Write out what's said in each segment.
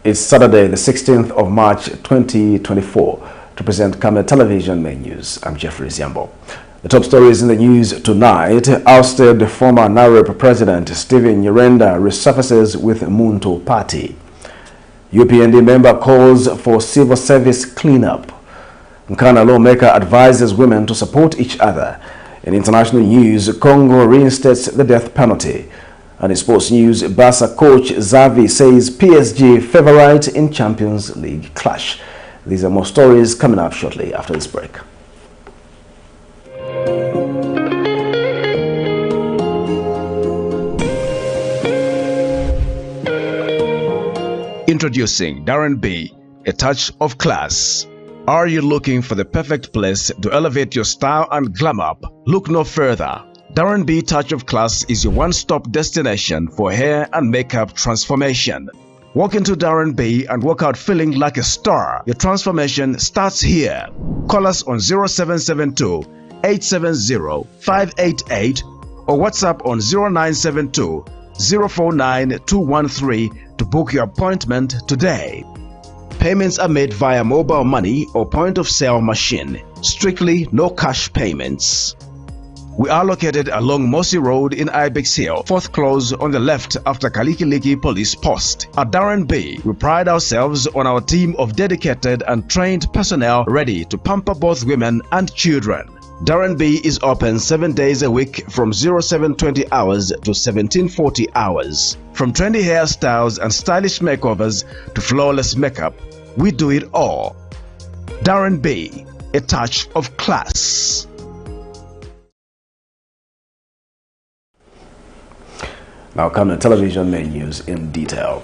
It's Saturday, the 16th of March, 2024. To present Camnet Television Main News, I'm Jeffrey Ziambo. The top stories in the news tonight: ousted former NAREP President NYIRENDA resurfaces with MUNTHU party. UPND member calls for civil service cleanup. NKANA lawmaker advises women to support each other. In international news, Congo reinstates the death penalty. And in sports news, BARCA coach XAVI says PSG favorite in Champions League clash. These are more stories coming up shortly after this break. Introducing Darren B, a touch of class. Are you looking for the perfect place to elevate your style and glam up? Look no further. Darren B Touch of Class is your one-stop destination for hair and makeup transformation. Walk into Darren B and walk out feeling like a star. Your transformation starts here. Call us on 0772 870 588 or WhatsApp on 0972 049 213 to book your appointment today. Payments are made via mobile money or point-of-sale machine. Strictly no cash payments. We are located along Mossy Road in Ibex Hill, fourth close on the left after Kalikiliki Police Post. At Darren B, we pride ourselves on our team of dedicated and trained personnel ready to pamper both women and children. Darren B is open 7 days a week from 0720 hours to 1740 hours. From trendy hairstyles and stylish makeovers to flawless makeup, we do it all. Darren B, a touch of class. Now Camnet Television Main News in detail.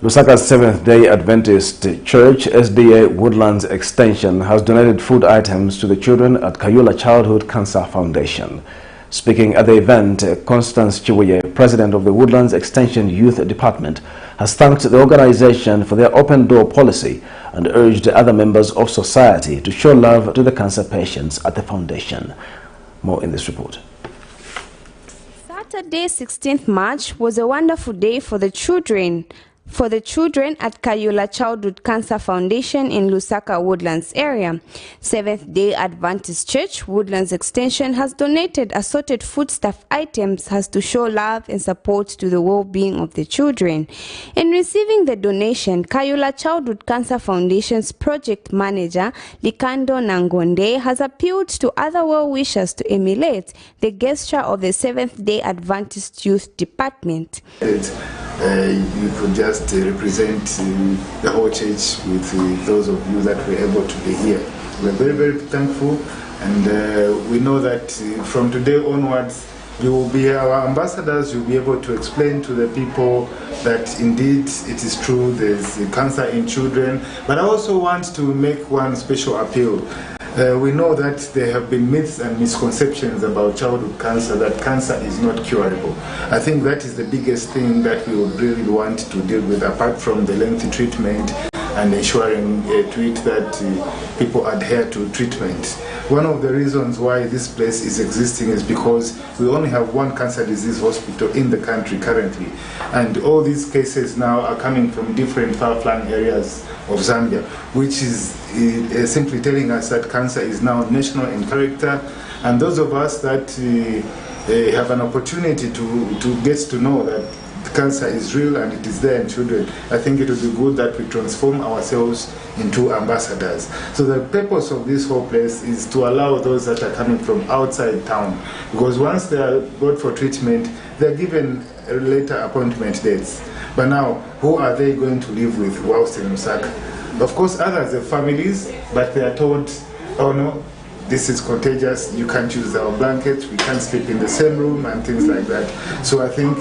Lusaka's Seventh-day Adventist Church SDA Woodlands Extension has donated food items to the children at Kayula Childhood Cancer Foundation. Speaking at the event, Constance Chiwuye, president of the Woodlands Extension Youth Department, has thanked the organization for their open door policy and urged other members of society to show love to the cancer patients at the foundation. More in this report. Saturday, 16th March was a wonderful day for the children. At Kayula Childhood Cancer Foundation in Lusaka Woodlands area. Seventh-day Adventist Church Woodlands Extension has donated assorted foodstuff items as to show love and support to the well-being of the children. In receiving the donation, Kayula Childhood Cancer Foundation's project manager Likando Nangonde has appealed to other well-wishers to emulate the gesture of the Seventh-day Adventist Youth Department. You could just represent the whole church with those of you that were able to be here. We're very, very thankful, and we know that from today onwards, you will be our ambassadors. You'll be able to explain to the people that indeed it is true there's cancer in children. But I also want to make one special appeal. We know that there have been myths and misconceptions about childhood cancer, that cancer is not curable. I think that is the biggest thing that we would really want to deal with, apart from the lengthy treatment and ensuring to it that people adhere to treatment. One of the reasons why this place is existing is because we only have one cancer disease hospital in the country currently, and all these cases now are coming from different far-flung areas of Zambia, which is simply telling us that cancer is now national in character. And those of us that have an opportunity to get to know that cancer is real and it is there in children, I think it would be good that we transform ourselves into ambassadors. So the purpose of this whole place is to allow those that are coming from outside town, because once they are brought for treatment, they're given later appointment dates. But now, who are they going to live with whilst in Lusaka? Of course, others have families, but they are told, oh no, this is contagious, you can't use our blankets, we can't sleep in the same room, and things like that. So I think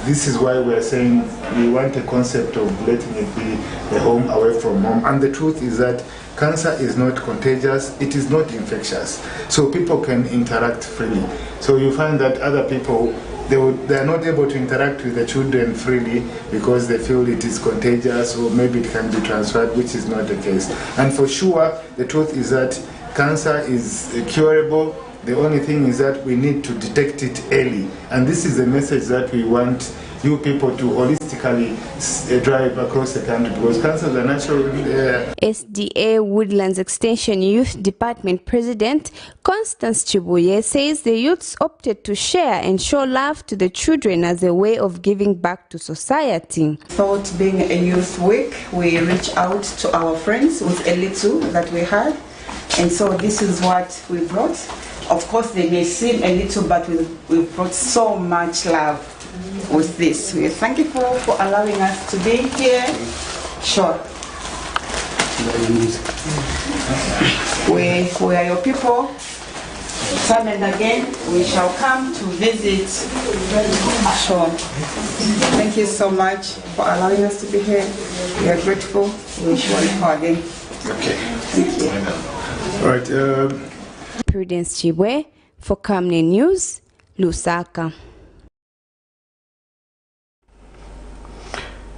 this is why we are saying we want a concept of letting it be a home away from home. And the truth is that cancer is not contagious, it is not infectious. So people can interact freely. So you find that other people, they are not able to interact with the children freely because they feel it is contagious or maybe it can be transferred, which is not the case. And for sure, the truth is that cancer is curable, The only thing is that we need to detect it early. And this is the message that we want you people to holistically drive across the country, because cancers are natural. SDA Woodlands Extension Youth Department President Constance Chibuye says the youths opted to share and show love to the children as a way of giving back to society. Thought being a youth week, we reached out to our friends with a little that we had, and so this is what we brought. Of course, they may seem a little, but we brought so much love with this. We thank you for allowing us to be here. Sure. We are your people. Time and again, we shall come to visit. Sure. Thank you so much for allowing us to be here. We are grateful. We shall call again. Okay. Thank you. All right. Prudence Chibwe for Camnet News, Lusaka.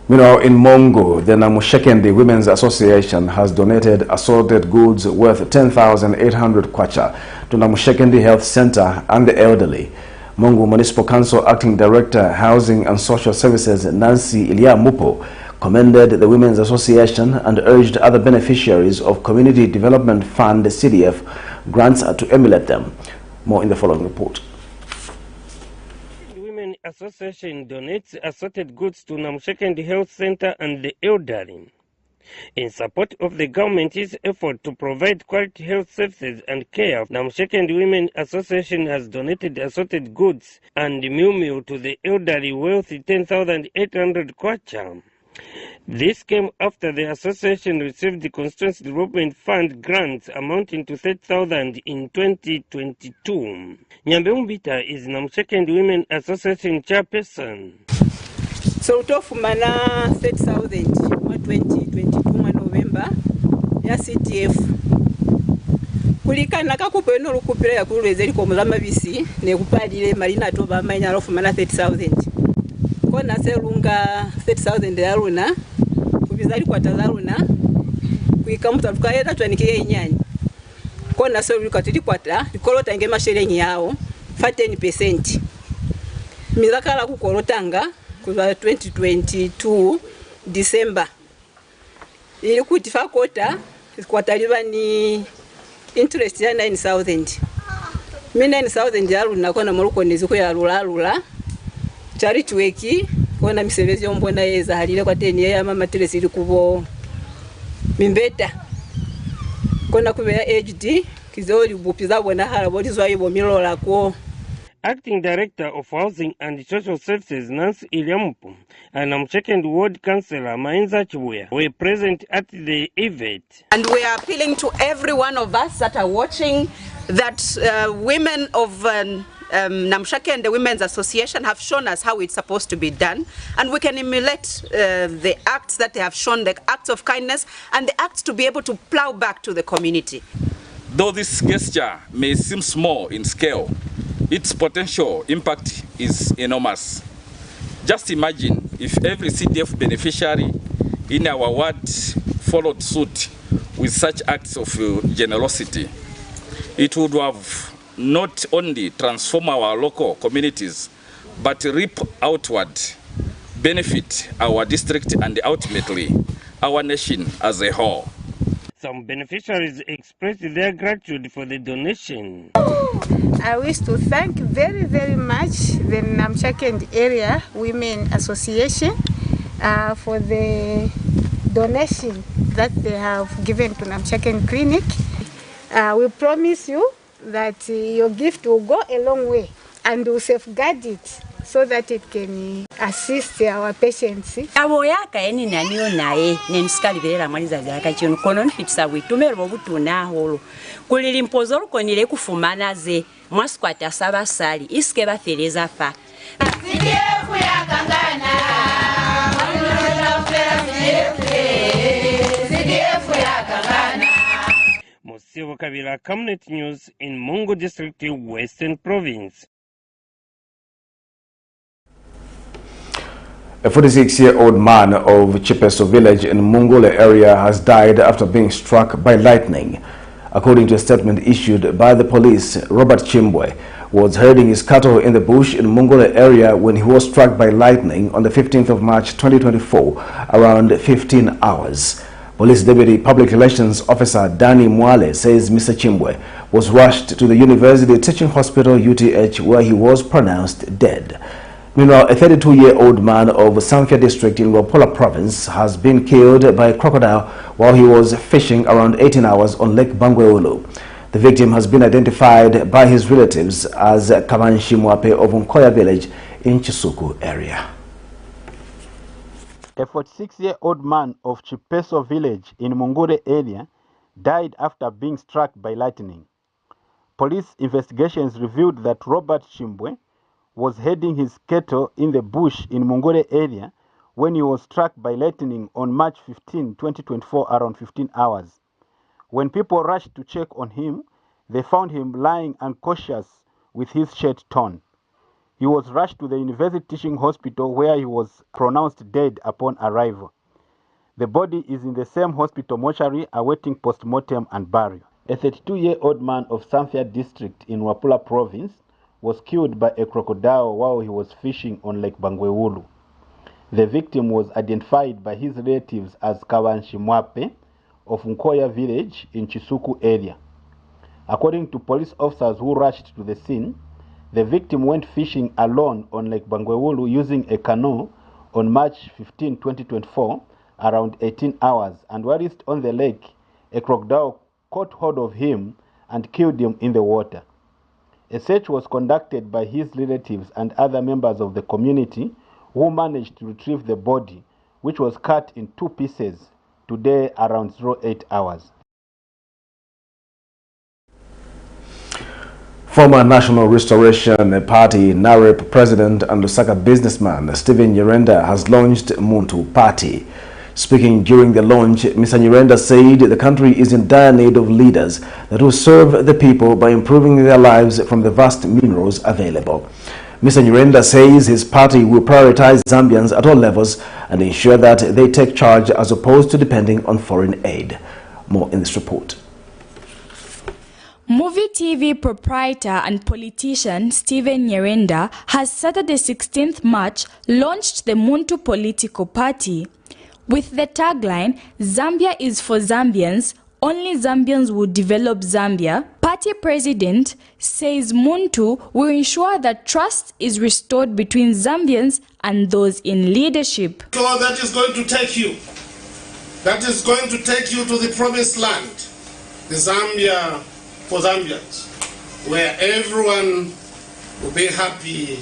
Meanwhile, in Mongo, the Namushekendi Women's Association has donated assorted goods worth 10,800 kwacha to Namushekendi Health Center and the elderly. Mongo Municipal Council Acting Director, Housing and Social Services Nancy Ilia Mupo commended the Women's Association and urged other beneficiaries of Community Development Fund CDF grants to emulate them. More in the following report. Association donates assorted goods to Namushekendi Health Center and the elderly in support of the government's effort to provide quality health services and care. Namushekendi Women Association has donated assorted goods and meal to the elderly worth 10,800 kwacha. This came after the association received the Constituency Development Fund grants amounting to 30,000 in 2022. Nyambe Umbita is Namushekendi Women Association chairperson. So tofumana 30,000 mu 2022 November ya CTF. Kulikana kakupe no lukupira ya kulweze liko mulama bisi ne kupadile marina toba manya rofumana 30,000. Kona selunga 30,000 ya runa kubizali kwa tazaruna kuikamuta tukaenda twanikiye inyanya. Kona selunga tilikwata likolota ngema sherenyi yao 10%. Mizakala kukolotanga kuva 2022 December. Ili kutifa kota kwa talibani interest ya 9,000. Mi 9,000 ya runa kona moluko nizuko ya lula. Chari chueki kona misebezi yombona yeza halile kwa teni ya mama telesi ili kubo mimbeta. Kona kubea HD kizoli bupiza wana harabodi zwa ibo milola kwa. Acting Director of Housing and Social Services Nancy Iliampu and Namushekendi Ward Councillor Mainza Chibuya were present at the event. And we are appealing to every one of us that are watching that women of Namushekendi Women's Association have shown us how it's supposed to be done, and we can emulate the acts that they have shown, the acts of kindness and the acts to be able to plow back to the community. Though this gesture may seem small in scale, its potential impact is enormous. Just imagine if every CDF beneficiary in our ward followed suit with such acts of generosity. It would have not only transformed our local communities, but reap outward, benefit our district and ultimately our nation as a whole. Some beneficiaries expressed their gratitude for the donation. I wish to thank very, very much the Namushekendi Area Women Association for the donation that they have given to Namushekendi Clinic. We promise you that your gift will go a long way and will safeguard it so that it can assist our patients. Aboyaka eni naniyo nae nemsikali vera mwaliza zaka chino kono nfitsa witumero obutuna holo kulili mpozoro konile kufumana ze mwaskwata sabasali iske batereza pa CDF yakangana CDF yakangana. Mosibo Kabila, Camnet News in Mongo District, Western Province. A 46-year-old man of Chipeso village in Mungole area has died after being struck by lightning. According to a statement issued by the police, Robert Chimbwe was herding his cattle in the bush in Mungole area when he was struck by lightning on the 15th of March 2024 around 15 hours. Police Deputy Public Relations Officer Danny Mwale says Mr. Chimbwe was rushed to the University Teaching Hospital UTH where he was pronounced dead. Meanwhile, a 32-year-old man of Samfya district in Wapola province has been killed by a crocodile while he was fishing around 18 hours on Lake Bangweulu. The victim has been identified by his relatives as Kabanshi Mwape of Nkoya village in Chisuku area. A 46-year-old man of Chipeso village in Mungure area died after being struck by lightning. Police investigations revealed that Robert Chimbwe was herding his cattle in the bush in Mungure area when he was struck by lightning on March 15, 2024 around 15 hours. When people rushed to check on him, they found him lying unconscious with his shirt torn. He was rushed to the University Teaching Hospital where he was pronounced dead upon arrival. The body is in the same hospital mortuary awaiting post-mortem and burial. A 32-year-old man of Samfya district in Wapula province was killed by a crocodile while he was fishing on Lake Bangweulu. The victim was identified by his relatives as Kabanshi Mwape of Nkoya village in Chisuku area. According to police officers who rushed to the scene, the victim went fishing alone on Lake Bangweulu using a canoe on March 15, 2024 around 18 hours, and whilst on the lake, a crocodile caught hold of him and killed him in the water. A search was conducted by his relatives and other members of the community who managed to retrieve the body, which was cut in 2 pieces today around 08 hours. Former National Restoration Party NAREP President and Lusaka businessman Stephen NYIRENDA has launched MUNTHU Party. Speaking during the launch, Mr. NYIRENDA said the country is in dire need of leaders that will serve the people by improving their lives from the vast minerals available. Mr. NYIRENDA says his party will prioritize Zambians at all levels and ensure that they take charge as opposed to depending on foreign aid. More in this report. Movie TV proprietor and politician Stephen NYIRENDA has Saturday 16th March launched the MUNTHU political party. With the tagline, Zambia is for Zambians, only Zambians will develop Zambia, party president says MUNTHU will ensure that trust is restored between Zambians and those in leadership. So that is going to take you to the promised land, the Zambia for Zambians, where everyone will be happy,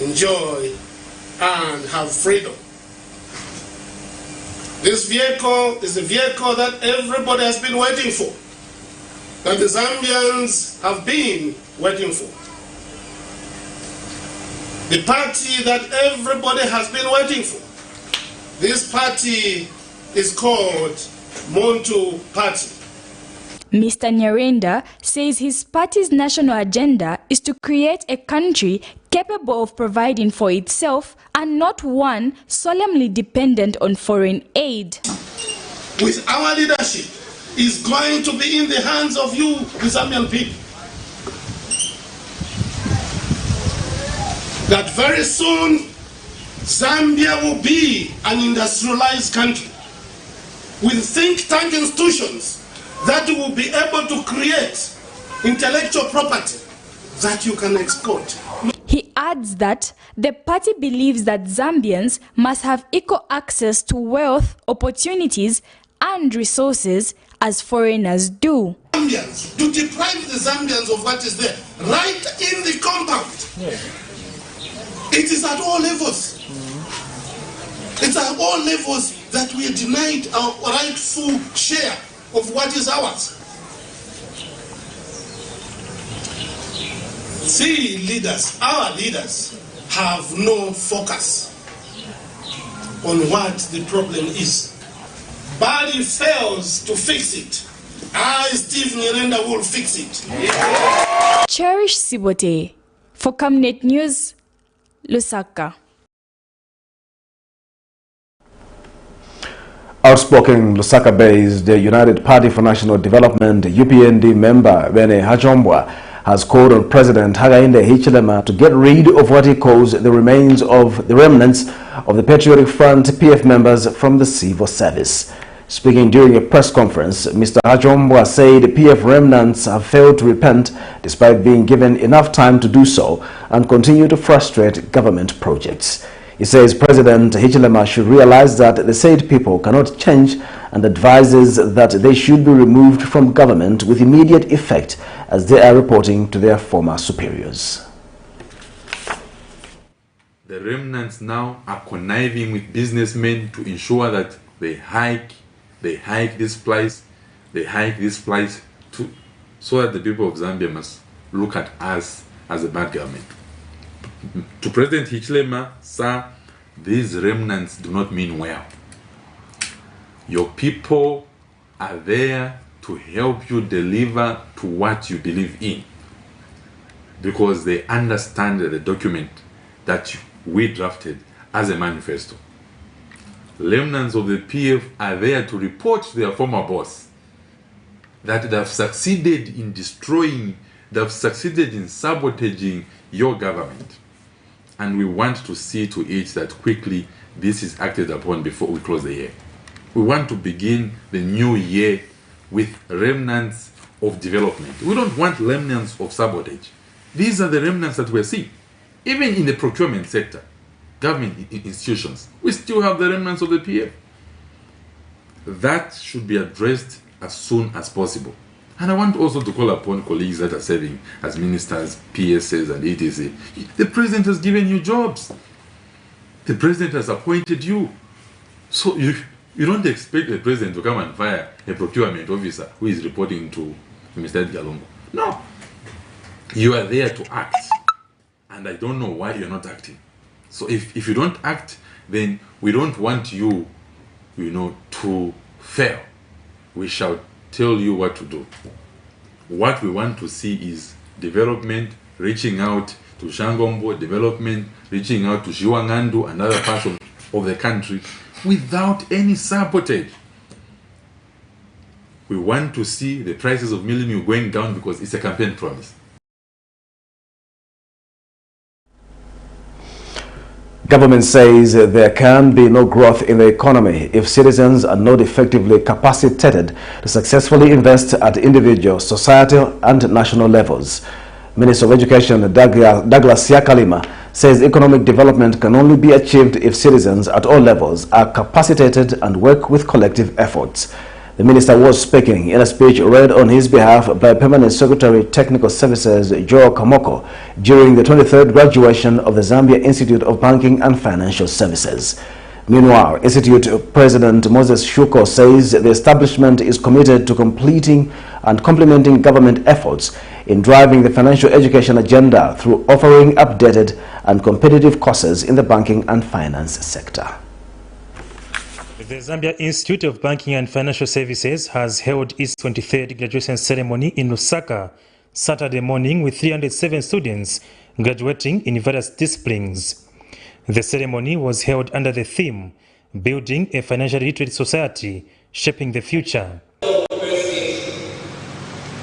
enjoy, and have freedom. This vehicle is a vehicle that everybody has been waiting for, that the Zambians have been waiting for. The party that everybody has been waiting for. This party is called MUNTHU Party. Mr. NYIRENDA says his party's national agenda is to create a country capable of providing for itself and not one solemnly dependent on foreign aid. With our leadership is going to be in the hands of you, the Zambian people. That very soon Zambia will be an industrialized country with think tank institutions that will be able to create intellectual property that you can export. He adds that the party believes that Zambians must have equal access to wealth, opportunities, and resources as foreigners do. Zambians, to deprive the Zambians of what is there, right in the compound. Yeah. It is at all levels. It's at all levels that we are denied our rightful share of what is ours. See, leaders, our leaders have no focus on what the problem is. Bali fails to fix it. I, Steve NYIRENDA, will fix it. Yeah. Cherish Sibote for Camnet News, Lusaka. Outspoken Lusaka-based United Party for National Development UPND member Bene Hajombwa has called on President Hakainde Hichilema to get rid of what he calls the remnants of the Patriotic Front PF members from the civil service. Speaking during a press conference, Mr. Hajombwa said PF remnants have failed to repent despite being given enough time to do so and continue to frustrate government projects. He says President Hichilema should realize that the said people cannot change and advises that they should be removed from government with immediate effect as they are reporting to their former superiors. The remnants now are conniving with businessmen to ensure that they hike this price, so that the people of Zambia must look at us as a bad government. To President Hichilema, sir, these remnants do not mean well. Your people are there to help you deliver to what you believe in, because they understand the document that we drafted as a manifesto. Remnants of the PF are there to report to their former boss that they have succeeded in destroying, they have succeeded in sabotaging your government. And we want to see to it that quickly this is acted upon before we close the year. We want to begin the new year with remnants of development. We don't want remnants of sabotage. These are the remnants that we're seeing. Even in the procurement sector, government institutions, we still have the remnants of the PF. That should be addressed as soon as possible. And I want also to call upon colleagues that are serving as ministers, PSs and etc. The president has given you jobs. The president has appointed you. So you don't expect the president to come and fire a procurement officer who is reporting to Mr. Edgar. No. You are there to act. And I don't know why you're not acting. So if you don't act, then we don't want you, to fail. We shall tell you what to do. What we want to see is development, reaching out to Shangombo, development, reaching out to Shiwangandu and other parts of the country without any sabotage. We want to see the prices of milling going down because it's a campaign promise. Government says there can be no growth in the economy if citizens are not effectively capacitated to successfully invest at individual, societal and national levels. Minister of Education Douglas Yakalima says economic development can only be achieved if citizens at all levels are capacitated and work with collective efforts. The minister was speaking in a speech read on his behalf by Permanent Secretary Technical Services Joe Kamoko during the 23rd graduation of the Zambia Institute of Banking and Financial Services. Meanwhile, Institute President Moses Shuko says the establishment is committed to completing and complementing government efforts in driving the financial education agenda through offering updated and competitive courses in the banking and finance sector. The Zambia Institute of Banking and Financial Services has held its 23rd graduation ceremony in Lusaka Saturday morning with 307 students graduating in various disciplines. The ceremony was held under the theme, Building a Financially Literate Society, Shaping the Future. It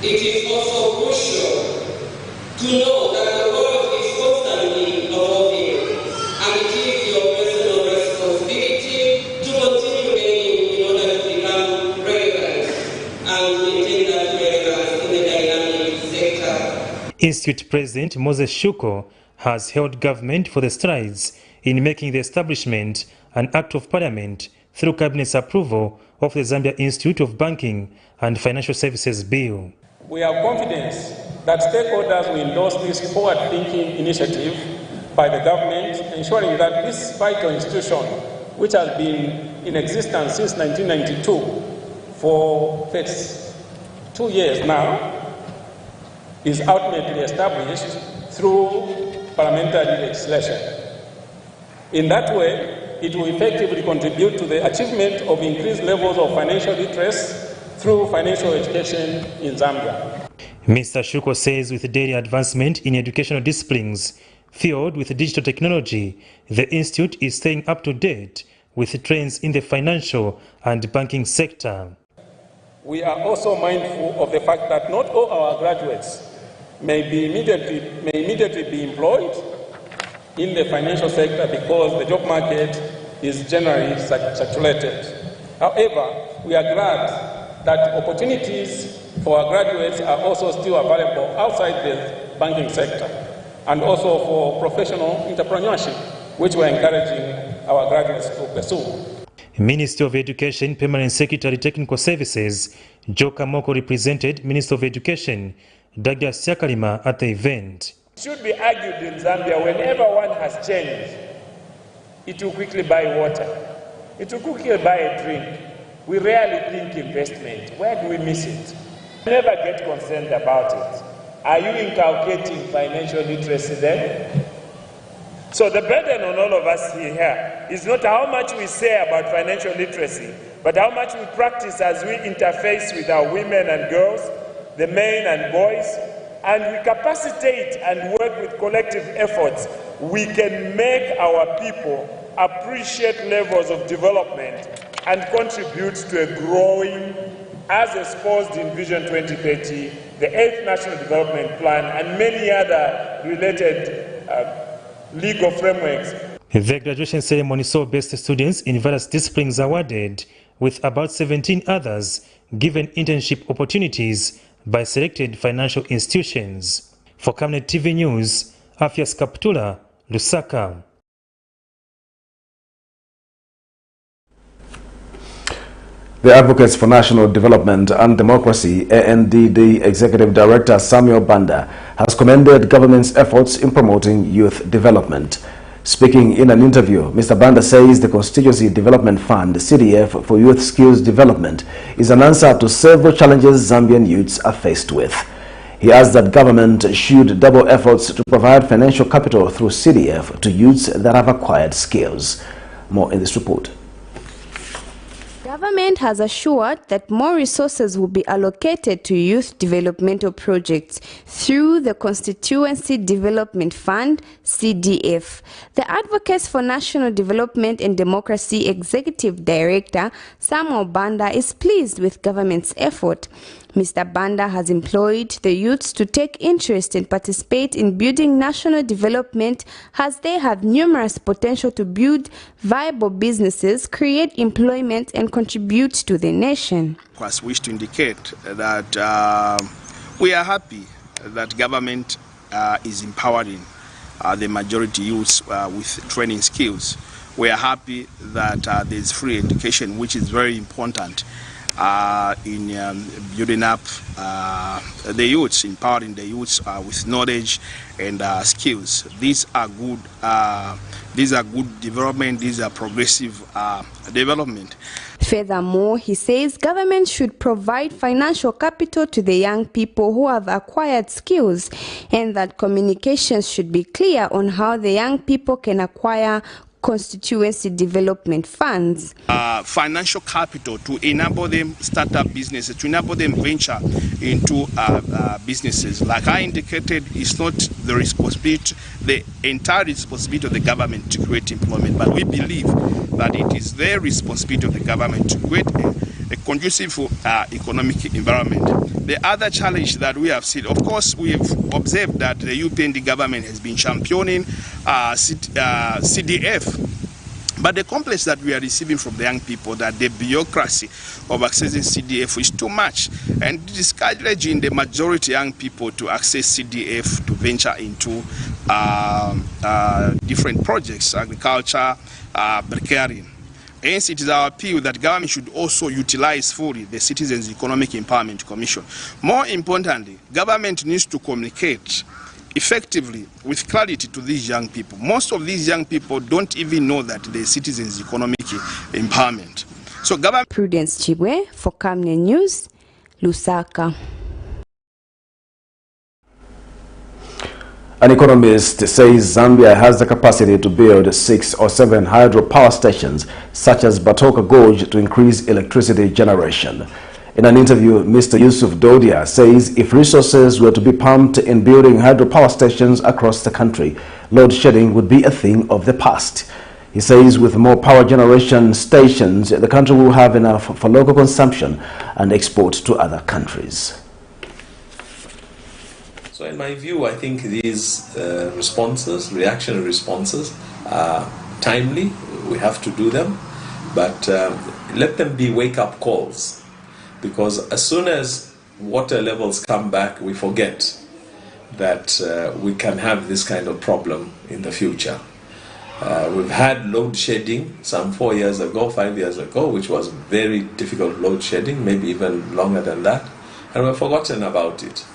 is also crucial to know that the world is constantly evolving, and it is your personal responsibility to continue learning in order to become relevant and maintain that relevance in the dynamic sector. Institute President Moses Shuko has held government for the strides in making the establishment an Act of Parliament through Cabinet's approval of the Zambia Institute of Banking and Financial Services Bill. We are confident that stakeholders will endorse this forward-thinking initiative by the government, ensuring that this vital institution, which has been in existence since 1992 for 32 years now, is ultimately established through parliamentary legislation. In that way, it will effectively contribute to the achievement of increased levels of financial literacy through financial education in Zambia. Mr. Shuko says with daily advancement in educational disciplines fueled with digital technology, the Institute is staying up to date with trends in the financial and banking sector. We are also mindful of the fact that not all our graduates may immediately be employed in the financial sector because the job market is generally saturated. However, we are glad that opportunities for our graduates are also still available outside the banking sector and also for professional entrepreneurship, which we're encouraging our graduates to pursue. Ministry of Education Permanent Secretary Technical Services, Joka Moko, represented Minister of Education, Douglas Chakalima, at the event. It should be argued in Zambia, whenever one has changed, it will quickly buy water. It will quickly buy a drink. We rarely think investment. Where do we miss it? Never get concerned about it. Are you inculcating financial literacy then? So the burden on all of us here is not how much we say about financial literacy, but how much we practice as we interface with our women and girls, the men and boys, and we capacitate and work with collective efforts. We can make our people appreciate levels of development and contribute to a growing, as exposed in Vision 2030, the 8th National Development Plan, and many other related legal frameworks. The graduation ceremony saw best students in various disciplines awarded, with about 17 others given internship opportunities by selected financial institutions. For Camnet TV News, Afias Kaptula, Lusaka. The Advocates for National Development and Democracy, ANDD Executive Director Samuel Banda has commended government's efforts in promoting youth development. Speaking in an interview, Mr. Banda says the Constituency Development Fund, CDF, for Youth Skills Development is an answer to several challenges Zambian youths are faced with. He adds that government should double efforts to provide financial capital through CDF to youths that have acquired skills. More in this report. Government has assured that more resources will be allocated to youth developmental projects through the Constituency Development Fund, CDF. The Advocates for National Development and Democracy Executive Director, Samuel Banda, is pleased with government's effort. Mr. Banda has employed the youths to take interest and participate in building national development, as they have numerous potential to build viable businesses, create employment, and contribute to the nation. I wish to indicate that we are happy that government is empowering the majority youths with training skills. We are happy that there is free education, which is very important in building up the youths, empowering the youths with knowledge and skills. These are good development. These are progressive development. Furthermore, he says government should provide financial capital to the young people who have acquired skills, and that communications should be clear on how the young people can acquire constituency development funds. Financial capital to enable them start up businesses, to enable them venture into businesses. Like I indicated, it's not the responsibility, the entire responsibility of the government to create employment, but we believe that it is their responsibility of the government to create a conducive economic environment. The other challenge that we have seen, of course, we have observed that the UPND government has been championing CDF, but the complex that we are receiving from the young people, that the bureaucracy of accessing CDF is too much, and discouraging the majority young people to access CDF to venture into different projects, agriculture, breakering. Hence, it is our appeal that government should also utilize fully the Citizens Economic Empowerment Commission. More importantly, government needs to communicate effectively with clarity to these young people. Most of these young people don't even know that the Citizens Economic Empowerment. So government... Prudence Chibwe for Camnet News, Lusaka. An economist says Zambia has the capacity to build 6 or 7 hydropower stations, such as Batoka Gorge, to increase electricity generation. In an interview, Mr. Yusuf Dodia says if resources were to be pumped in building hydropower stations across the country, load shedding would be a thing of the past. He says with more power generation stations, the country will have enough for local consumption and export to other countries. So in my view, I think these reactionary responses are timely. We have to do them, but let them be wake-up calls, because as soon as water levels come back, we forget that we can have this kind of problem in the future. We've had load shedding some 4 years ago, 5 years ago, which was very difficult load shedding, maybe even longer than that, and we've forgotten about it.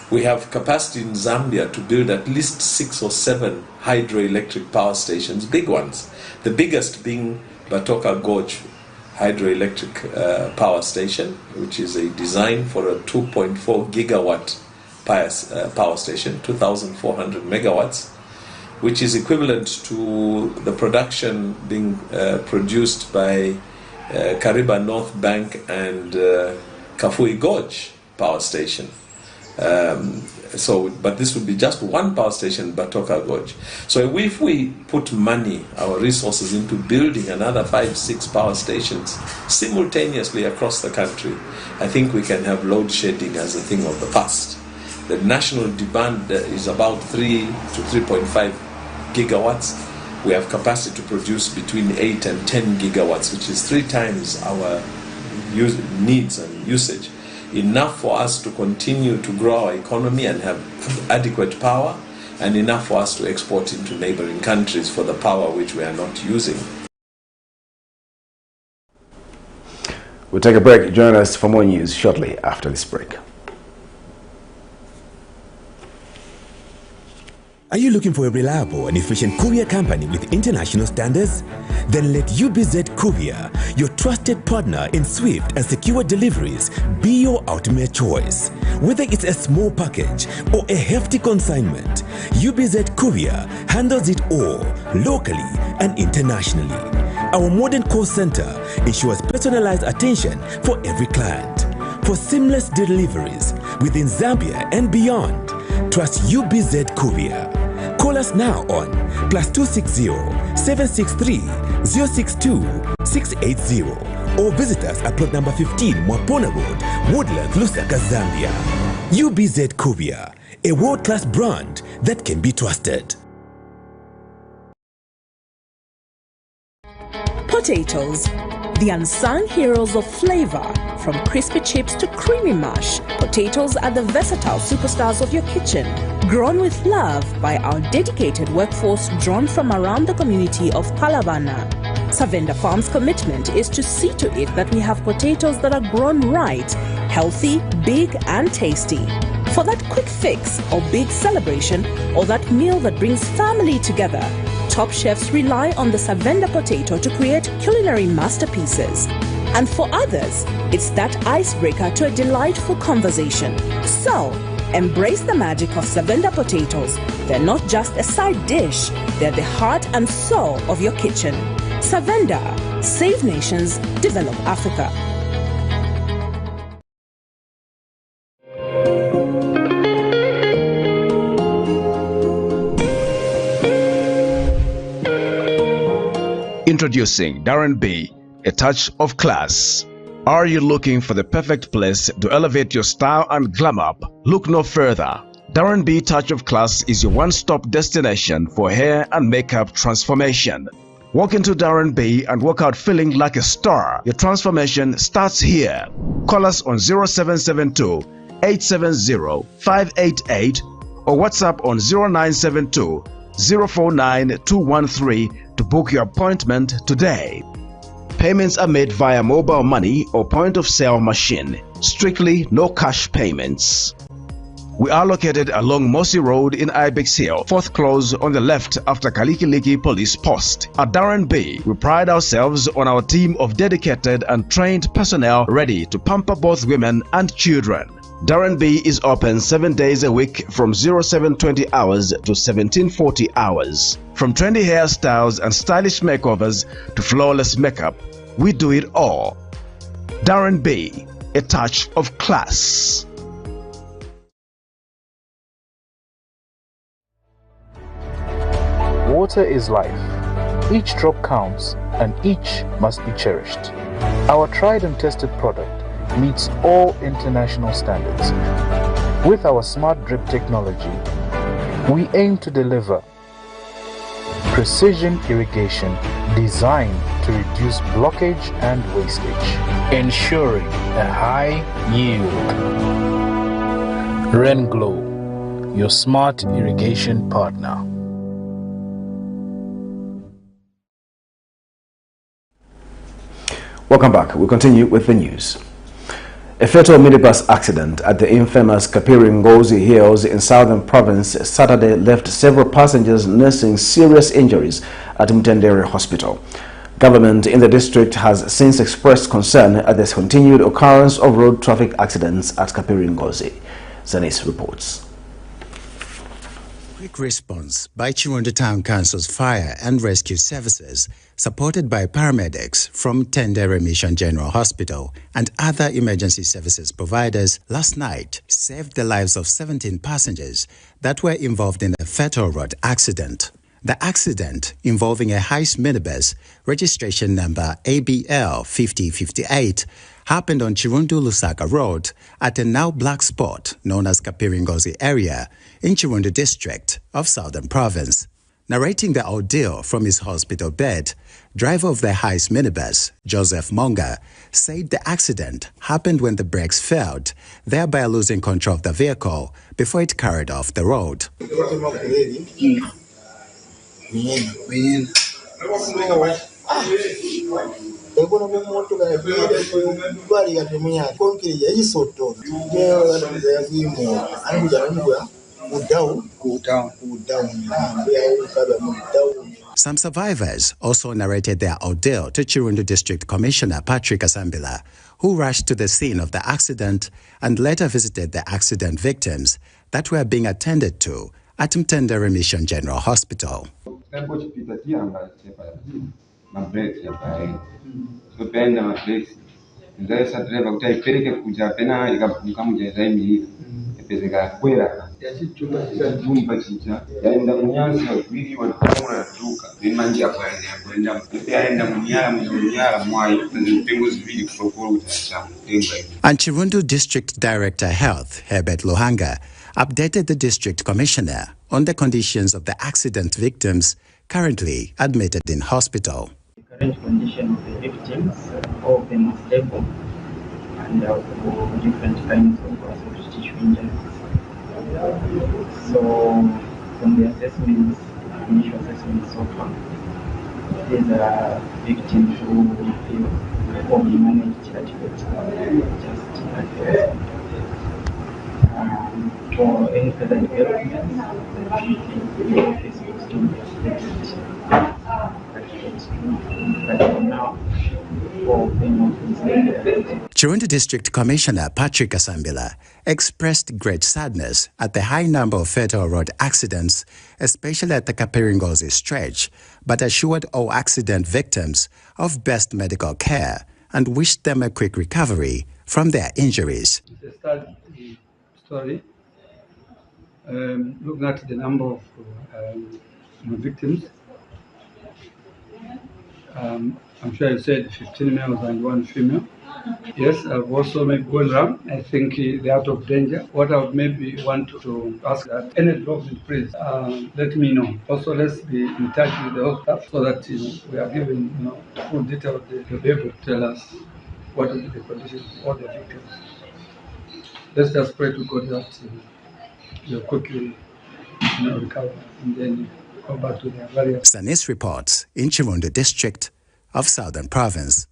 We have capacity in Zambia to build at least 6 or 7 hydroelectric power stations, big ones. The biggest being Batoka Gorge hydroelectric power station, which is a design for a 2.4 gigawatt power station, 2,400 megawatts, which is equivalent to the production being produced by Kariba North Bank and Kafui Gorge power station. But this would be just one power station, Batoka Gorge. So if we put money, our resources into building another 5-6 power stations simultaneously across the country, I think we can have load shedding as a thing of the past. The national demand is about 3 to 3.5 gigawatts. We have capacity to produce between 8 and 10 gigawatts, which is 3 times our needs and usage. Enough for us to continue to grow our economy and have adequate power, and enough for us to export into neighboring countries for the power which we are not using. We'll take a break. Join us for more news shortly after this break. Are you looking for a reliable and efficient courier company with international standards? Then let UBZ Courier, your trusted partner in swift and secure deliveries, be your ultimate choice. Whether it's a small package or a hefty consignment, UBZ Courier handles it all, locally and internationally. Our modern call center ensures personalized attention for every client. For seamless deliveries within Zambia and beyond, trust UBZ Courier. Call us now on +260 763 062 680 or visit us at plot number 15 Mwapona Road, Woodlands, Lusaka, Zambia. UBZ Courier, a world-class brand that can be trusted. Potatoes, the unsung heroes of flavor. From crispy chips to creamy mash, potatoes are the versatile superstars of your kitchen. Grown with love by our dedicated workforce drawn from around the community of Palavana. Savenda Farm's commitment is to see to it that we have potatoes that are grown right, healthy, big and tasty. For that quick fix or big celebration or that meal that brings family together, top chefs rely on the Savenda potato to create culinary masterpieces. And for others, it's that icebreaker to a delightful conversation. So, embrace the magic of Savenda potatoes. They're not just a side dish, they're the heart and soul of your kitchen. Savenda, save nations, develop Africa. Introducing Darren B, a touch of class. Are you looking for the perfect place to elevate your style and glam up? Look no further. Darren B Touch of Class is your one-stop destination for hair and makeup transformation. Walk into Darren B and walk out feeling like a star. Your transformation starts here. Call us on 0772 870 588 or WhatsApp on 0972 049 213 to book your appointment today. Payments are made via mobile money or point-of-sale machine. Strictly no cash payments. We are located along Mosi Road in Ibex Hill, 4th close on the left after Kalikiliki Police Post. At Darren B, we pride ourselves on our team of dedicated and trained personnel ready to pamper both women and children. Darren B is open 7 days a week from 0720 hours to 1740 hours. From trendy hairstyles and stylish makeovers to flawless makeup, we do it all. Darren B, a touch of class. Water is life. Each drop counts and each must be cherished. Our tried and tested product meets all international standards. With our smart drip technology, we aim to deliver precision irrigation designed to reduce blockage and wastage, ensuring a high yield. RENGLOW, your smart irrigation partner. Welcome back. We continue with the news. A fatal minibus accident at the infamous Kapiri-Ngozi Hills in Southern Province Saturday left several passengers nursing serious injuries at Mtendere Hospital. Government in the district has since expressed concern at this continued occurrence of road traffic accidents at Kapiri-Ngozi. Zanis reports. Quick response by Chirunda Town Council's Fire and Rescue Services, supported by paramedics from Tendere Mission General Hospital and other emergency services providers, last night saved the lives of 17 passengers that were involved in a fatal road accident. The accident, involving a Hiace minibus, registration number ABL 5058, happened on Chirundu-Lusaka Road at a now black spot known as Kapiri-Ngozi area in Chirundu district of Southern Province. Narrating the ordeal from his hospital bed, driver of the Hiace minibus, Joseph Monga, said the accident happened when the brakes failed, thereby losing control of the vehicle before it carried off the road. Some survivors also narrated their ordeal to Chirundu District Commissioner Patrick Asambila, who rushed to the scene of the accident and later visited the accident victims that were being attended to at Mtendere Mission General Hospital. And Chirundu District Director Health, Herbert Lohanga, updated the District Commissioner on the conditions of the accident victims currently admitted in hospital. The current condition of the victims, all of them are stable and for different kinds of soft tissue injuries. So, from the assessments, initial assessments so far, these are victims who we feel will be managed at just at the for any further developments, the office will still be updated. But for now, all of them are Chirundu District Commissioner Patrick Asambila expressed great sadness at the high number of fatal road accidents, especially at the Kapiri-Ngozi stretch, but assured all accident victims of best medical care and wished them a quick recovery from their injuries. It's a sad story. Looking at the number of victims, I'm sure you said 15 males and 1 female. Yes, I've also maybe gone around. I think they're out of danger. What I would maybe want to ask that any development, please let me know. Also, let's be in touch with the health staff so that we are given full detail. They'll be able to tell us what will be the conditions of all the victims. Let's just pray to God that you'll quickly recover and then go back to their various. Sanis reports in Chirundu District of Southern Province.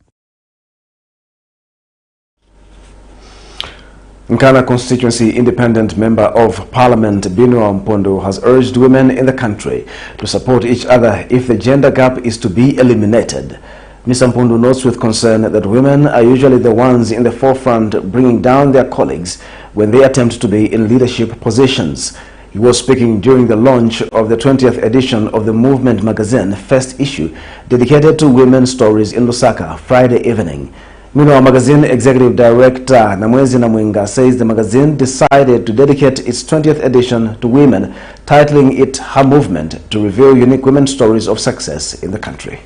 NKANA constituency independent member of Parliament Binua MUNTHU has urged women in the country to support each other if the gender gap is to be eliminated. Mr. MUNTHU notes with concern that women are usually the ones in the forefront bringing down their colleagues when they attempt to be in leadership positions. He was speaking during the launch of the 20th edition of the Movement magazine first issue dedicated to women's stories in Lusaka Friday evening. Meanwhile, magazine executive director Namwezi Namwinga says the magazine decided to dedicate its 20th edition to women, titling it Her Movement, to reveal unique women's stories of success in the country.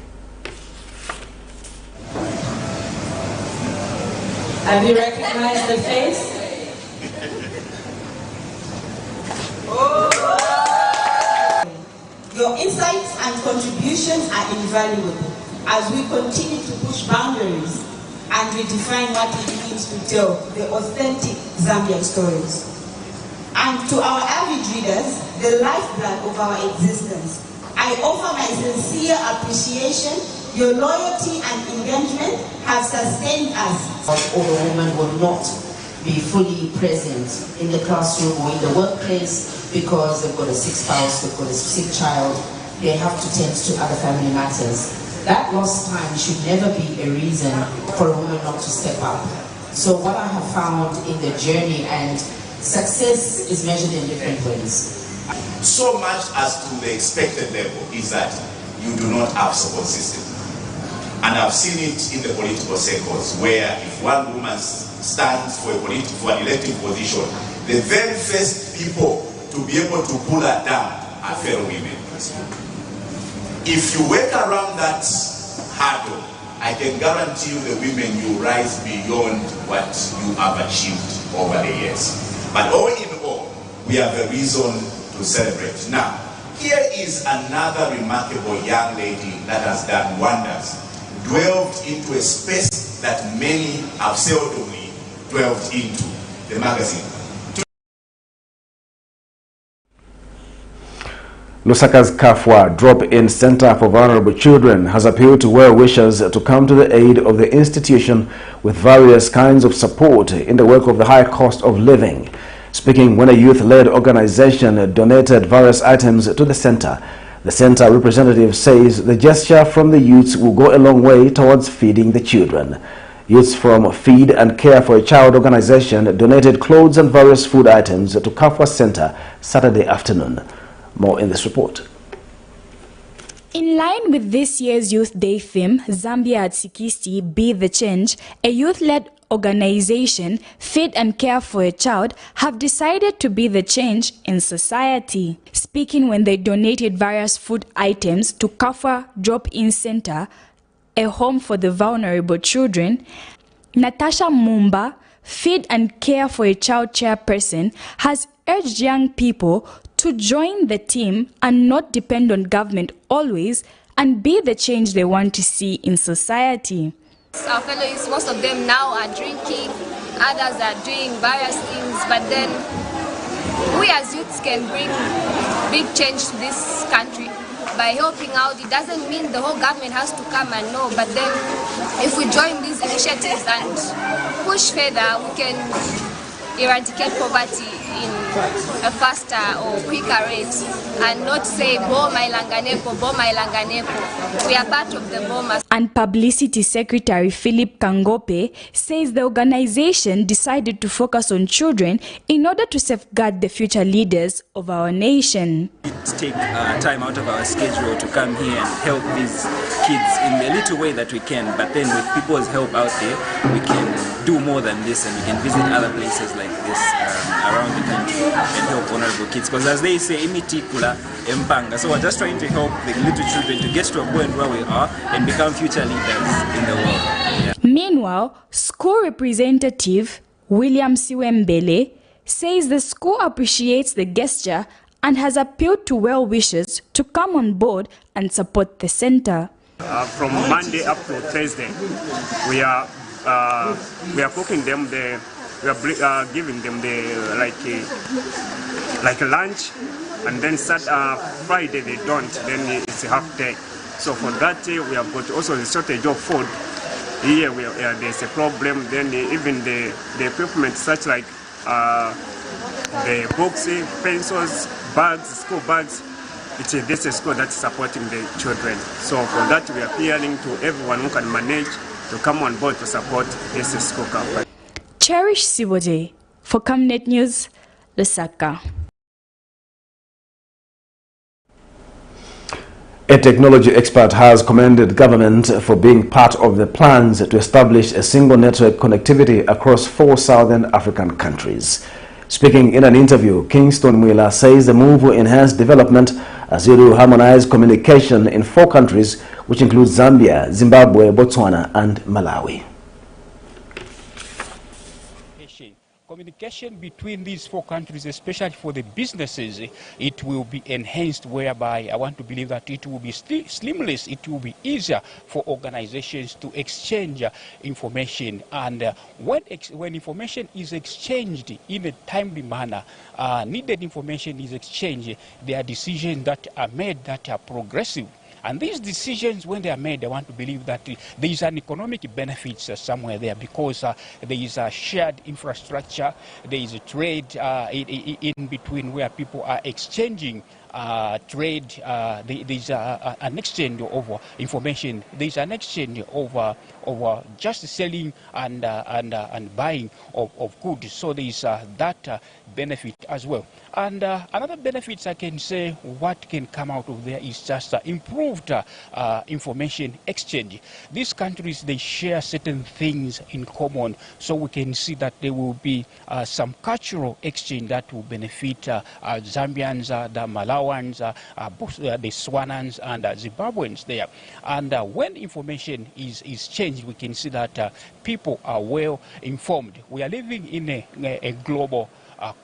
Have you recognized the face? Your insights and contributions are invaluable as we continue to push boundaries and redefine what it means to tell the authentic Zambian stories. And to our avid readers, the lifeblood of our existence, I offer my sincere appreciation. Your loyalty and engagement have sustained us. All the women will not be fully present in the classroom or in the workplace because they've got a sick spouse, they've got a sick child, they have to tend to other family matters. That lost time should never be a reason for a woman not to step up. So what I have found in the journey, and success is measured in different ways. So much as to the expected level is that you do not have support system. And I've seen it in the political circles where if one woman stands for an elected position, the very first people to be able to pull her down are fellow women. If you work around that hurdle, I can guarantee you the women you rise beyond what you have achieved over the years. But all in all, we have a reason to celebrate. Now, here is another remarkable young lady that has done wonders, delved into a space that many have seldomly delved into, the magazine. Lusaka's Kafwa Drop-In Center for Vulnerable Children has appealed to well-wishers to come to the aid of the institution with various kinds of support in the wake of the high cost of living. Speaking when a youth-led organization donated various items to the center representative says the gesture from the youths will go a long way towards feeding the children. Youths from Feed and Care for a Child organization donated clothes and various food items to Kafwa Center Saturday afternoon. More in this report. In line with this year's Youth Day theme, Zambia at 60, Be the Change, a youth-led organization, Feed and Care for a Child, have decided to be the change in society. Speaking when they donated various food items to Kafwa Drop-In Center, a home for the vulnerable children, Natasha Mumba, Feed and Care for a Child chairperson, has urged young people to join the team and not depend on government always and be the change they want to see in society. Our fellows, most of them now are drinking, others are doing various things, but then we as youths can bring big change to this country by helping out. It doesn't mean the whole government has to come and know, but then if we join these initiatives and push further, we can eradicate poverty in a faster or quicker rate and not say Boma Ilanganepo, Boma Ilanganepo. We are part of the Boma. And Publicity Secretary Philip Kangope says the organization decided to focus on children in order to safeguard the future leaders of our nation. Take time out of our schedule to come here and help these kids in the little way that we can, but then with people's help out there, we can do more than this and we can visit other places like this around the country and help vulnerable kids. Because as they say, imitikula empanga. So we're just trying to help the little children to get to a point where we are and become future leaders in the world. Yeah. Meanwhile, school representative William Siwembele says the school appreciates the gesture and has appealed to well-wishers to come on board and support the center. From Monday up to Thursday, we are cooking them we are giving them like a lunch, and then Friday they don't, then it's a half day. So for that day we have got also the shortage of food. Here there's a problem. Then even the equipment such like the books, pencils, bags, school bags. This is a school that's supporting the children. So for that we are appealing to everyone who can manage to come on board to support this school company. Cherish Siboje for Camnet News, Lusaka. A technology expert has commended government for being part of the plans to establish a single network connectivity across 4 southern African countries. Speaking in an interview, Kingston Mwila says the move will enhance development as it will harmonize communication in 4 countries, which include Zambia, Zimbabwe, Botswana, and Malawi. Communication between these 4 countries, especially for the businesses, it will be enhanced, whereby I want to believe that it will be seamless, it will be easier for organizations to exchange information. And when information is exchanged in a timely manner, needed information is exchanged, there are decisions that are made that are progressive. And these decisions, when they are made, I want to believe that there is an economic benefit somewhere there, because there is a shared infrastructure, there is a trade in between where people are exchanging trade, there is an exchange of information, there is an exchange of just selling and buying of goods. So there is that benefit as well. And another benefits I can say what can come out of there is just improved information exchange. These countries, they share certain things in common, so we can see that there will be some cultural exchange that will benefit Zambians, the Malawans, the Swanans, and Zimbabweans there. And when information is changed, we can see that people are well informed. We are living in a global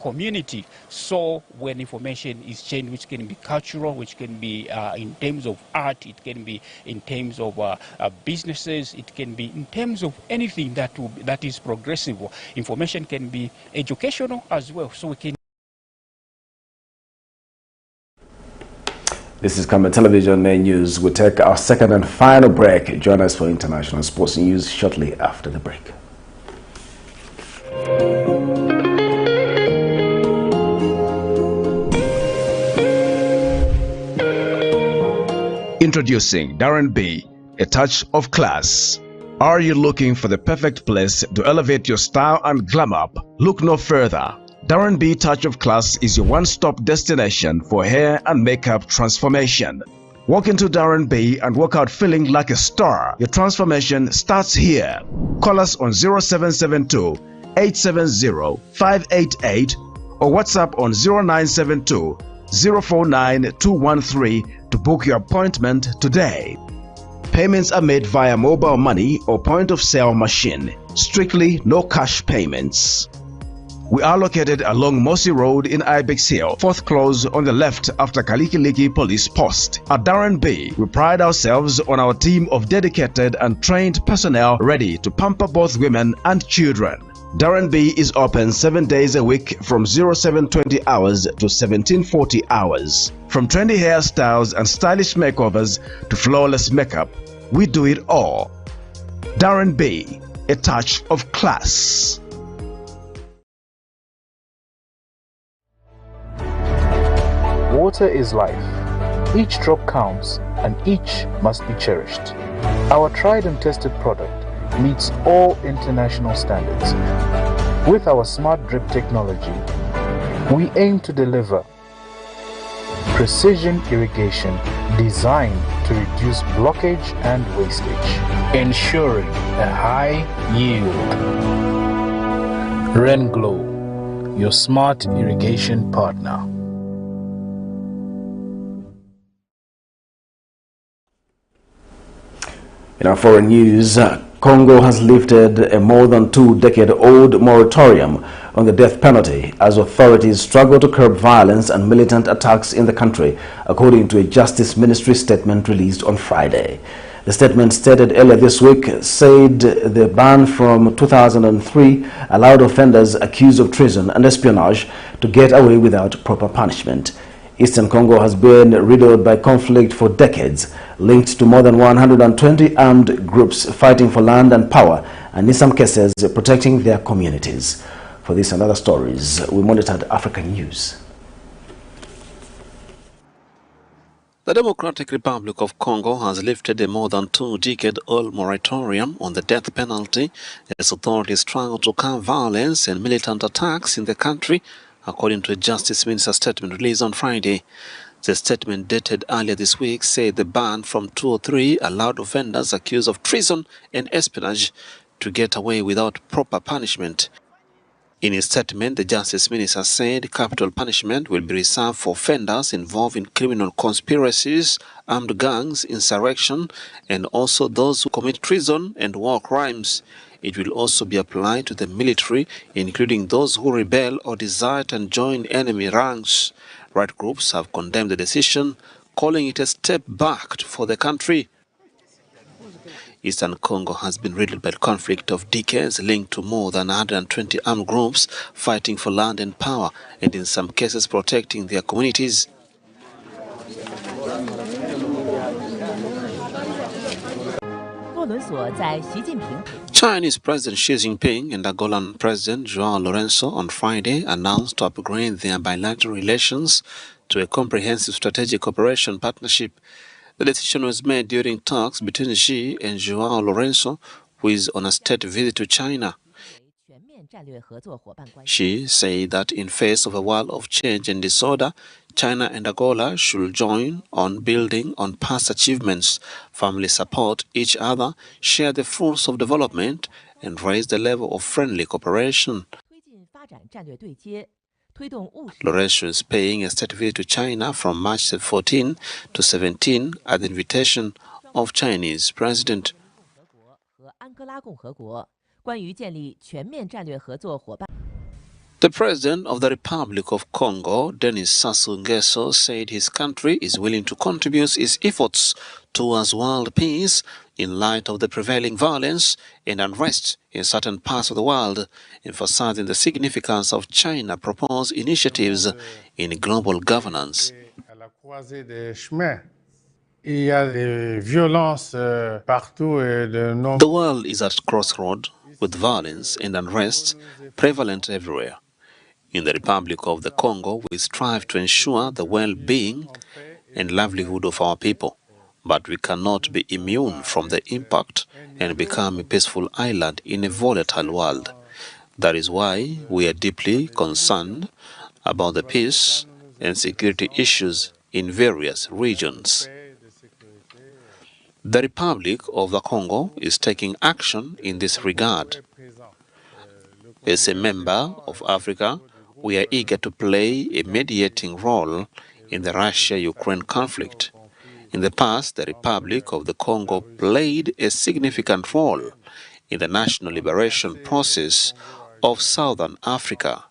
community. So when information is changed, which can be cultural, which can be in terms of art, it can be in terms of businesses, it can be in terms of anything that is progressive. Information can be educational as well. So we can. This is Camnet Television Main News. We'll take our second and final break. Join us for international sports news shortly after the break. Introducing Darren B, a touch of class. Are you looking for the perfect place to elevate your style and glam up? Look no further. Darren B Touch of Class is your one-stop destination for hair and makeup transformation. Walk into Darren B and walk out feeling like a star. Your transformation starts here. Call us on 0772 870 588 or WhatsApp on 0972 049 213 to book your appointment today. Payments are made via mobile money or point-of-sale machine. Strictly no cash payments. We are located along Mossy Road in Ibex Hill, 4th close on the left after Kalikiliki Police Post. At Darren B, we pride ourselves on our team of dedicated and trained personnel ready to pamper both women and children. Darren B is open 7 days a week from 0720 hours to 1740 hours. From trendy hairstyles and stylish makeovers to flawless makeup, we do it all. Darren B, a touch of class. Water is life. Each drop counts and each must be cherished. Our tried and tested product meets all international standards. With our smart drip technology, we aim to deliver precision irrigation designed to reduce blockage and wastage, ensuring a high yield. RENGLOW, your smart irrigation partner. In our foreign news, Congo has lifted a more than 2-decade-old moratorium on the death penalty as authorities struggle to curb violence and militant attacks in the country, according to a Justice Ministry statement released on Friday. The statement stated earlier this week said the ban from 2003 allowed offenders accused of treason and espionage to get away without proper punishment. Eastern Congo has been riddled by conflict for decades, linked to more than 120 armed groups fighting for land and power, and in some cases protecting their communities. For this and other stories, we monitored African News. The Democratic Republic of Congo has lifted a more than 2-decade-old moratorium on the death penalty as authorities struggle to curb violence and militant attacks in the country, according to a Justice Minister statement released on Friday. The statement dated earlier this week said the ban from 203 allowed offenders accused of treason and espionage to get away without proper punishment. In his statement, the Justice Minister said capital punishment will be reserved for offenders involved in criminal conspiracies, armed gangs, insurrection, and also those who commit treason and war crimes. It will also be applied to the military, including those who rebel or desert and join enemy ranks. Right groups have condemned the decision, calling it a step back for the country. Eastern Congo has been riddled by conflict of decades linked to more than 120 armed groups fighting for land and power, and in some cases protecting their communities. Chinese President Xi Jinping and Angolan President João Lourenço on Friday announced to upgrade their bilateral relations to a comprehensive strategic cooperation partnership. The decision was made during talks between Xi and João Lourenço, who is on a state visit to China. Xi said that in face of a world of change and disorder, China and Angola should join on building on past achievements, firmly support each other, share the fruits of development, and raise the level of friendly cooperation. Lourenço is paying a state visit to China from March 14 to 17 at the invitation of Chinese President. The President of the Republic of Congo, Denis Sassou Nguesso, said his country is willing to contribute its efforts towards world peace in light of the prevailing violence and unrest in certain parts of the world, emphasizing the significance of China's proposed initiatives in global governance. The world is at crossroads with violence and unrest prevalent everywhere. In the Republic of the Congo, we strive to ensure the well-being and livelihood of our people, but we cannot be immune from the impact and become a peaceful island in a volatile world. That is why we are deeply concerned about the peace and security issues in various regions. The Republic of the Congo is taking action in this regard. As a member of Africa, we are eager to play a mediating role in the Russia-Ukraine conflict. In the past, the Republic of the Congo played a significant role in the national liberation process of Southern Africa.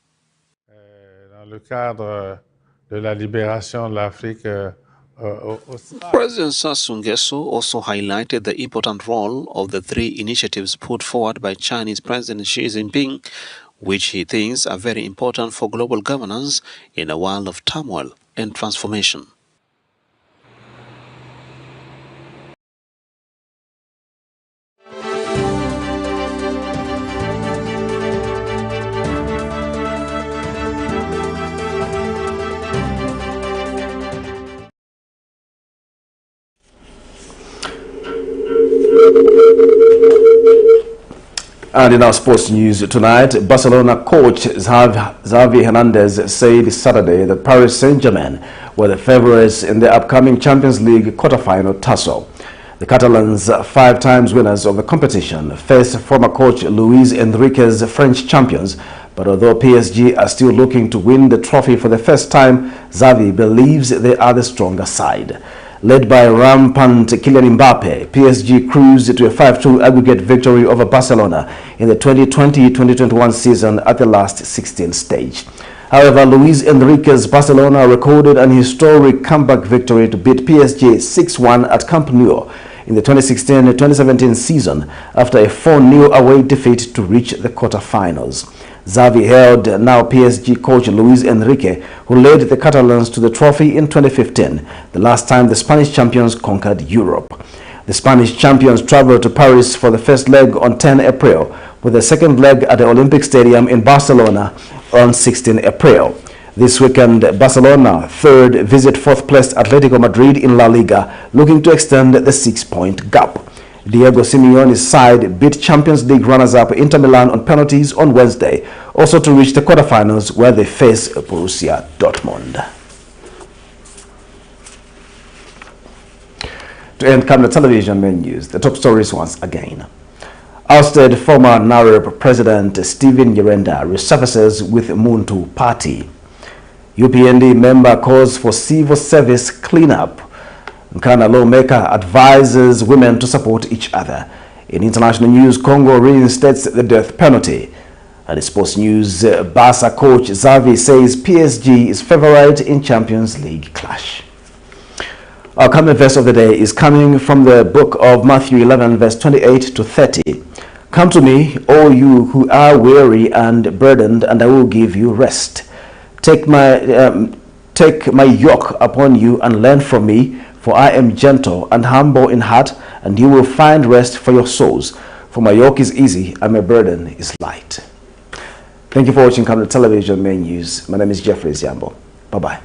President Sassou Nguesso also highlighted the important role of the three initiatives put forward by Chinese President Xi Jinping, which he thinks are very important for global governance in a world of turmoil and transformation. And in our sports news tonight, Barcelona coach XAVI Hernandez said Saturday that Paris Saint-Germain were the favourites in the upcoming Champions League quarter-final tussle. The Catalans, 5 times winners of the competition, faced former coach Luis Enrique's French champions, but although PSG are still looking to win the trophy for the first time, XAVI believes they are the stronger side. Led by rampant Kylian Mbappe, PSG cruised to a 5-2 aggregate victory over Barcelona in the 2020-2021 season at the last 16 stage. However, Luis Enrique's Barcelona recorded an historic comeback victory to beat PSG 6-1 at Camp Nou in the 2016-2017 season after a 4-0 away defeat to reach the quarter-finals. XAVI held now PSG coach Luis Enrique, who led the Catalans to the trophy in 2015, the last time the Spanish champions conquered Europe. The Spanish champions traveled to Paris for the first leg on 10 April, with the second leg at the Olympic Stadium in Barcelona on 16 April. This weekend, Barcelona third visit fourth-placed Atletico Madrid in La Liga, looking to extend the 6-point gap. Diego Simeone's side beat Champions League runners-up Inter Milan on penalties on Wednesday, also to reach the quarterfinals where they face Borussia Dortmund. To end Camnet television main news, the top stories once again. Ousted former NAREP President Stephen NYIRENDA resurfaces with MUNTHU party. UPND member calls for civil service cleanup. NKANA lawmaker advises women to support each other. In international news, Congo reinstates the death penalty. And in sports news, BARCA coach XAVI says PSG is favorite in Champions League clash. Our Camnet verse of the day is coming from the book of Matthew 11, verse 28 to 30. Come to me, all you who are weary and burdened, and I will give you rest. Take my yoke upon you and learn from me, for I am gentle and humble in heart, and you will find rest for your souls. For my yoke is easy and my burden is light. Thank you for watching Camnet Television Main News. My name is Jeffrey Ziambo. Bye-bye.